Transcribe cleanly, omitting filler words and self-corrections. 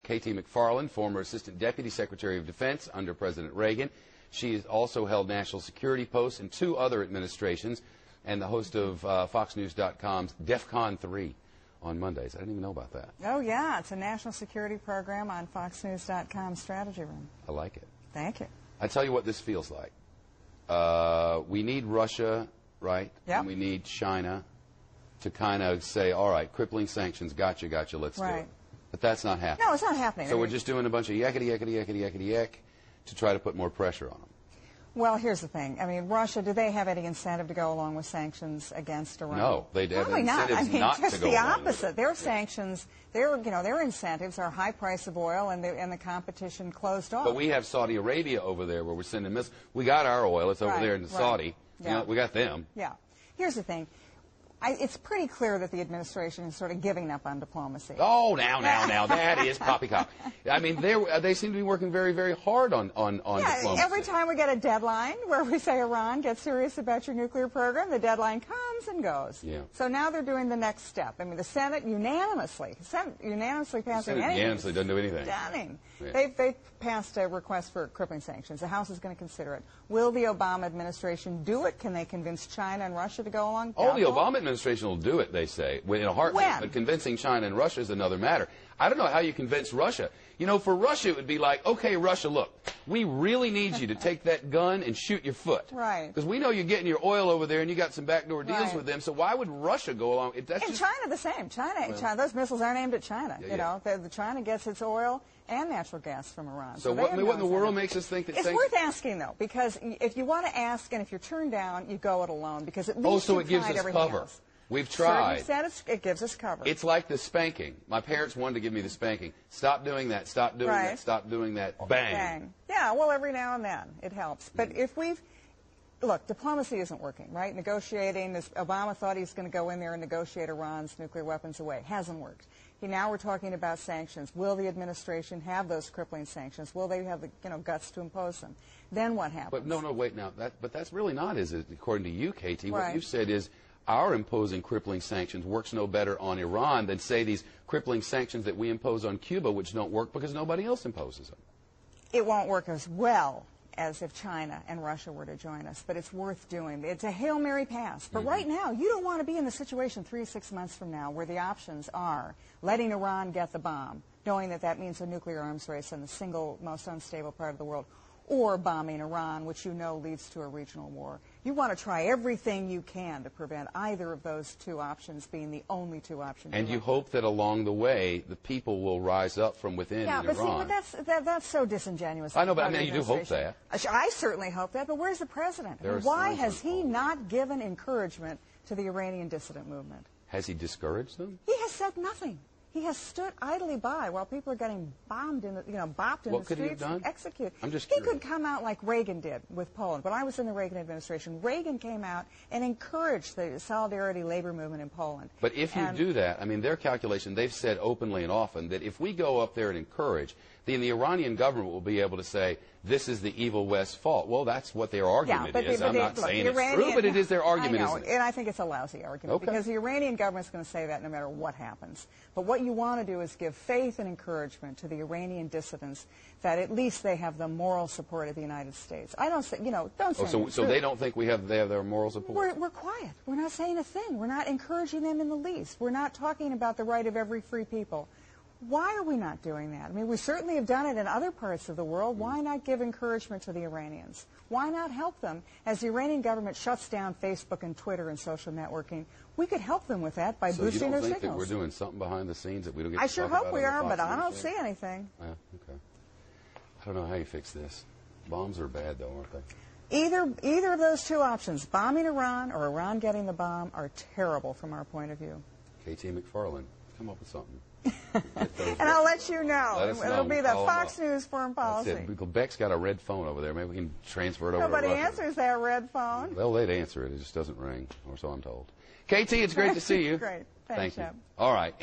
K.T. McFarland, former Assistant Deputy Secretary of Defense under President Reagan. She has also held national security posts in 2 other administrations, and the host of FoxNews.com's DEFCON 3 on Mondays. I didn't even know about that. Oh, yeah. It's a national security program on FoxNews.com strategy room. I like it. Thank you. I tell you what this feels like. We need Russia, right? Yep. And we need China to kind of say, all right, crippling sanctions, gotcha, let's do it. But that's not happening. No, it's not happening. So we're just doing a bunch of yakety to try to put more pressure on them. Well, here's the thing. I mean, Russia, do they have any incentive to go along with sanctions against Iran? No, they have Probably not. I mean, not just to go the along with opposite. it. Their sanctions, their incentives are high price of oil and the competition closed off. But we have Saudi Arabia over there where we're sending missiles. We got our oil. It's over there in Saudi. Yeah. You know, we got them. Yeah. Here's the thing. It's pretty clear that the administration is sort of giving up on diplomacy. Oh, now, that is poppycock. I mean, they seem to be working very, very hard on diplomacy. Every time we get a deadline where we say, Iran, get serious about your nuclear program, the deadline comes and goes. Yeah. So now they're doing the next step. I mean, the Senate unanimously passing anything. Unanimously doesn't do anything. Stunning. Yeah. They've passed a request for crippling sanctions. The House is going to consider it. Will the Obama administration do it? Can they convince China and Russia to go along? Oh, the Obama administration will do it, they say, in a heartbeat. When? But convincing China and Russia is another matter. I don't know how you convince Russia. You know, for Russia, it would be like, okay, Russia, look, we really need you to take that gun and shoot your foot. Right. Because we know you're getting your oil over there and you got some backdoor deals with them, so why would Russia go along? China the same. China, those missiles aren't aimed at China. Yeah, you know, China gets its oil and natural gas from Iran. So what in the world makes us think that it's worth asking, though, because if you want to ask and if you're turned down, you go it alone, because at least so it gives us cover. Else. We've tried. It gives us cover. It's like the spanking. My parents wanted to give me the spanking. Stop doing that. Stop doing that. Stop doing that. Bang. Bang. Yeah, well, every now and then it helps. But if look, diplomacy isn't working, right? Negotiating, Obama thought he was going to go in there and negotiate Iran's nuclear weapons away. Hasn't worked. Now we're talking about sanctions. Will the administration have those crippling sanctions? Will they have the guts to impose them? Then what happens? But no, wait now. But that's really not, is it? According to you, KT, what Right. you've said is our imposing crippling sanctions works no better on Iran than, say, these crippling sanctions that we impose on Cuba, which don't work because nobody else imposes them. It won't work as well as if China and Russia were to join us, but it's worth doing. It's a Hail Mary pass. But right now, you don't want to be in the situation 3 or 6 months from now where the options are letting Iran get the bomb, knowing that that means a nuclear arms race in the single most unstable part of the world, or bombing Iran, which you know leads to a regional war. You want to try everything you can to prevent either of those 2 options being the only 2 options. And you hope that along the way, the people will rise up from within Iran. See, but that's so disingenuous. I know, but I mean, you do hope that. I certainly hope that, but where's the president? Why has he not given encouragement to the Iranian dissident movement? Has he discouraged them? He has said nothing. He has stood idly by while people are getting bombed in the, bopped in the streets. What could he have done? Executed. I'm just He curious. could come out like Reagan did with Poland. When I was in the Reagan administration, Reagan came out and encouraged the solidarity labor movement in Poland. But if you do that, I mean, their calculation, they've said openly and often that if we go up there and encourage, then the Iranian government will be able to say, this is the evil West's fault. Well, that's what their argument is. I'm not saying it's true, but it is their argument, I know, isn't it? and I think it's a lousy argument because the Iranian government's going to say that no matter what happens. But what you want to do is give faith and encouragement to the Iranian dissidents that at least they have the moral support of the United States. I don't say, don't say so they don't think they have their moral support? We're quiet. We're not saying a thing. We're not encouraging them in the least. We're not talking about the right of every free people. Why are we not doing that? I mean, we certainly have done it in other parts of the world. Why not give encouragement to the Iranians? Why not help them? As the Iranian government shuts down Facebook and Twitter and social networking, we could help them with that by boosting their signals. So you don't think that we're doing something behind the scenes that we don't get to I sure talk hope about we are, on the but Fox I don't News see anything. Yeah, okay. I don't know how you fix this. Bombs are bad, though, aren't they? Either of those 2 options, bombing Iran or Iran getting the bomb, are terrible from our point of view. K.T. McFarland, come up with something. And I'll let you know. It'll be the Fox News foreign policy. Beck's got a red phone over there. Maybe we can transfer it over to Russia. Nobody answers that red phone. Well, they'd answer it. It just doesn't ring, or so I'm told. KT, it's great to see you. Great. Thanks, Thank you. Shep. All right.